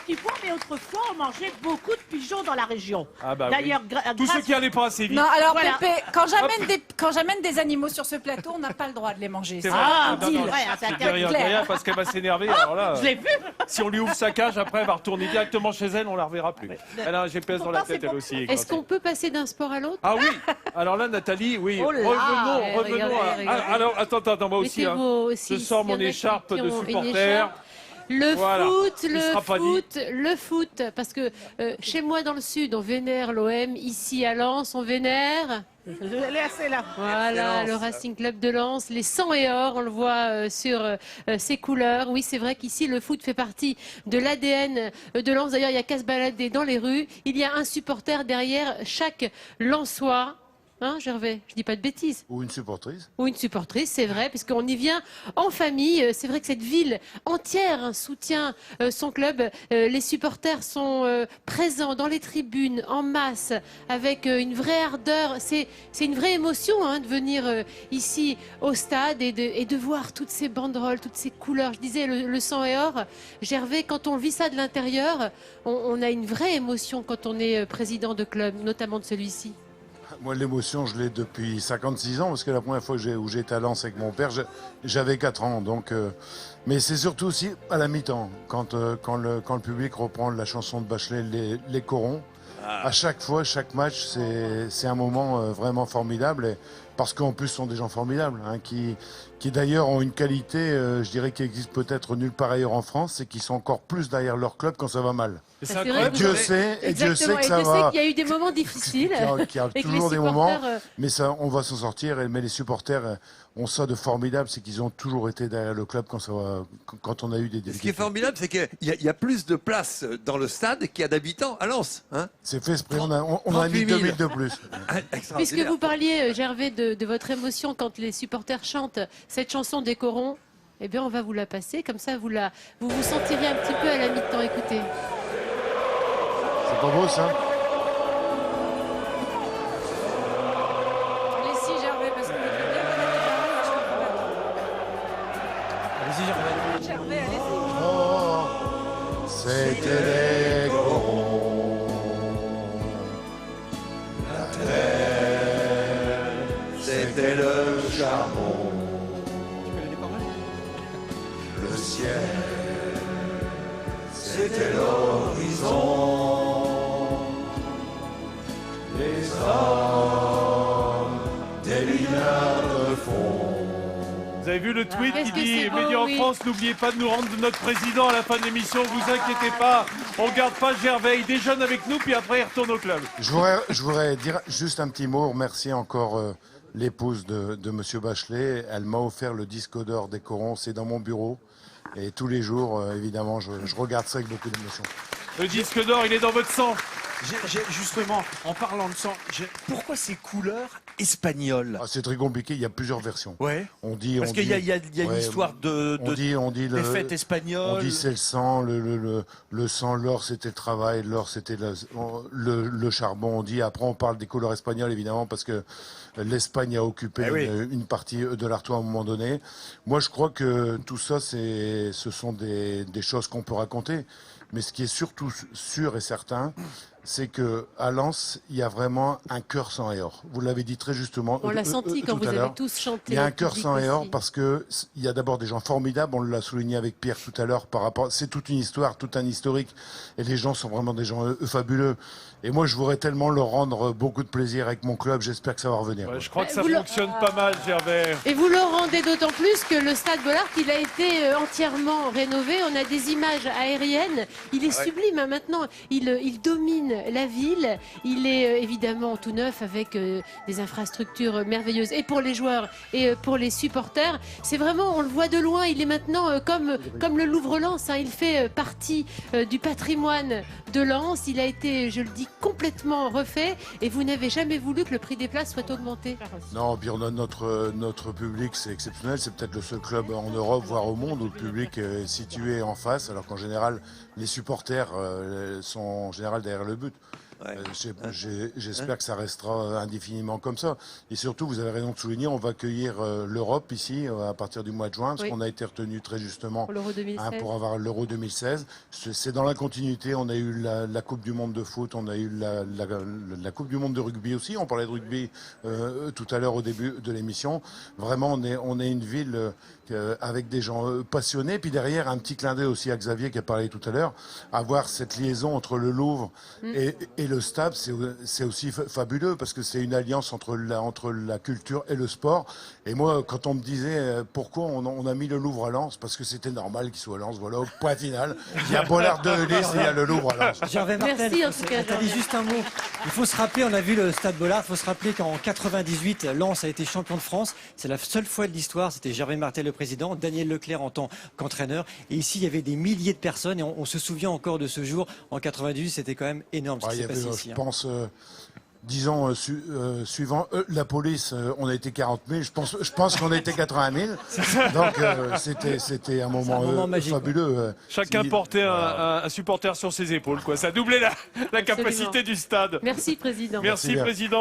petit point, mais autrefois, on mangeait beaucoup de pigeons dans la région. Ah bah D'ailleurs, Tous ceux qui n'allaient pas assez vite. Non, alors Voilà. Pépé, quand j'amène des animaux sur ce plateau, on n'a pas le droit de les manger. C'est C'est vrai. un Non, deal. non, ouais, c'est je dis interdit. rien, parce qu'elle va s'énerver. Alors là, Je l'ai vu. si on lui ouvre sa cage, après, elle va retourner directement chez elle, on la reverra plus. Elle a un GPS dans la tête, elle aussi. Est-ce qu'on peut passer d'un sport à l'autre? Ah oui. Alors là, Nathalie, oui. Oh là. Revenons Regardez, à... regardez. Alors, attends, moi aussi. Mettez Hein. vos- Je si- sors s'il y en mon a écharpe qui de ont une supporter. écharpe. Le Voilà. foot, Il sera pas dit. le foot, parce que chez moi dans le sud, on vénère l'OM, ici à Lens, on vénère. Elle est assez là. Voilà, le Racing Club de Lens, les 100 et or, on le voit sur ses couleurs. Oui, c'est vrai qu'ici, le foot fait partie de l'ADN de Lens. D'ailleurs, il n'y a qu'à se balader dans les rues. Il y a un supporter derrière chaque Lensois. Hein, Gervais, je dis pas de bêtises. Ou une supportrice. Ou une supportrice, c'est vrai, puisqu'on y vient en famille. C'est vrai que cette ville entière soutient son club. Les supporters sont présents dans les tribunes, en masse, avec une vraie ardeur. C'est une vraie émotion de venir ici au stade et de voir toutes ces banderoles, toutes ces couleurs. Je disais le sang et or. Gervais, quand on vit ça de l'intérieur, on a une vraie émotion quand on est président de club, notamment de celui-ci. Moi, l'émotion, je l'ai depuis 56 ans, parce que la première fois où j'étais à Lens avec mon père, j'avais 4 ans. Donc, mais c'est surtout aussi à la mi-temps, quand le public reprend la chanson de Bachelet, les corons. À chaque fois, chaque match, c'est un moment vraiment formidable. Parce qu'en plus, ce sont des gens formidables, qui d'ailleurs ont une qualité, je dirais, qui existe peut-être nulle part ailleurs en France, c'est qu'ils sont encore plus derrière leur club quand ça va mal. C'est Ça, c'est incroyable. vrai que Dieu sait que ça Dieu sait va. qu'il y a eu des moments difficiles. Qu'il y a et que toujours les des moments, supporters, mais ça, on va s'en sortir. Mais les supporters ont ça de formidable, c'est qu'ils ont toujours été derrière le club quand on a eu des Ce qui est difficultés. formidable, c'est qu'il y a plus de place dans le stade qu'il y a d'habitants à Lens. Hein. C'est fait exprès, on a mis 38 000. 2000 de plus. Puisque Extraordinaire. vous parliez, Gervais, de votre émotion quand les supporters chantent cette chanson des corons, eh bien, on va vous la passer. Comme ça, vous vous sentirez un petit peu à la mi-temps. Écoutez. C'est pas beau, ça? Allez-y, Gervais, parce que vous devez bien connaître les paroles. Allez-y, Gervais. Gervais, allez-y. Oh, c'était les corons. La terre, c'était le charbon. Le ciel, c'était l'horizon. Les hommes, des mineurs de fond. Vous avez vu le tweet Est-ce qui que dit c'est beau, Média en oui. France, n'oubliez pas de nous rendre notre président à la fin de l'émission, vous inquiétez pas, on garde pas Gervais, il déjeune avec nous, puis après il retourne au club. Je voudrais dire juste un petit mot, remercier encore l'épouse de Monsieur Bachelet. Elle m'a offert le disque d'or des corons, c'est dans mon bureau. Et tous les jours, évidemment, je regarde ça avec beaucoup d'émotion. Le disque d'or, il est dans votre sang. Justement, en parlant de sang, pourquoi ces couleurs espagnoles? Ah, c'est très compliqué, il y a plusieurs versions. Ouais. Parce qu'il y a une histoire de des fêtes espagnoles. On dit c'est le sang, le sang, l'or c'était le travail, l'or c'était le charbon. On dit, après on parle des couleurs espagnoles évidemment parce que l'Espagne a occupé une partie de l'Artois à un moment donné. Moi je crois que tout ça ce sont des choses qu'on peut raconter. Mais ce qui est surtout sûr et certain, c'est que à Lens, il y a vraiment un cœur sang et or. Vous l'avez dit très justement. On l'a senti quand tout vous à avez l'heure. tous chanté. Il y a un au cœur public sang et or aussi. parce que il y a d'abord des gens formidables. On l'a souligné avec Pierre tout à l'heure par rapport. C'est toute une histoire, tout un historique. Et les gens sont vraiment des gens fabuleux. Et moi, je voudrais tellement leur rendre beaucoup de plaisir avec mon club. J'espère que ça va revenir. Ouais, je crois que ça Vous le- fonctionne pas mal, Gervais. Et vous le rendez d'autant plus que le stade Bollard, il a été entièrement rénové. On a des images aériennes. Il est sublime hein, maintenant. Il domine la ville. Il est évidemment tout neuf avec des infrastructures merveilleuses. Et pour les joueurs et pour les supporters, c'est vraiment, on le voit de loin. Il est maintenant comme le Louvre-Lens. Hein. Il fait partie du patrimoine de Lens. Il a été, je le dis, complètement refait. Et vous n'avez jamais voulu que le prix des places soit augmenté. Non, puis on a notre public, c'est exceptionnel. C'est peut-être le seul club en Europe, voire au monde, où le public est situé en face, alors qu'en général, les supporters sont en général derrière le but. Ouais. J'espère que ça restera indéfiniment comme ça. Et surtout, vous avez raison de souligner, on va accueillir l'Europe ici à partir du mois de juin, parce Oui. qu'on a été retenu très justement Pour l'Euro 2016. pour avoir l'Euro 2016. C'est dans la continuité. On a eu la Coupe du Monde de foot, on a eu la Coupe du Monde de rugby aussi. On parlait de rugby tout à l'heure au début de l'émission. Vraiment, on est une ville avec des gens passionnés. Puis derrière, un petit clin d'œil aussi à Xavier qui a parlé tout à l'heure. Avoir cette liaison entre le Louvre et le stade, c'est aussi fabuleux parce que c'est une alliance entre la culture et le sport. Et moi, quand on me disait pourquoi on a mis le Louvre à Lens, parce que c'était normal qu'il soit à Lens. Voilà, au point final. Il y a Bollard de Lys et il y a le Louvre à Lens. Gervais Martel, Merci, en tout cas, t'as dit Gervais. juste un mot. Il faut se rappeler, on a vu le Stade Bollard, il faut se rappeler qu'en 98, Lens a été champion de France. C'est la seule fois de l'histoire, c'était Gervais Martel le président, Daniel Leclerc en tant qu'entraîneur. Et ici, il y avait des milliers de personnes et on se souvient encore de ce jour. En 98, c'était quand même énorme ce qui Il y s'est passé avait, ici. je pense, disons, suivant la police, on a été 40 000. Je pense qu'on a été 80 000. Donc, c'était un moment, magique, fabuleux. Chacun portait un supporter sur ses épaules, quoi. Ça doublait la capacité Absolument. du stade. Merci, Président. Merci, bien. Président.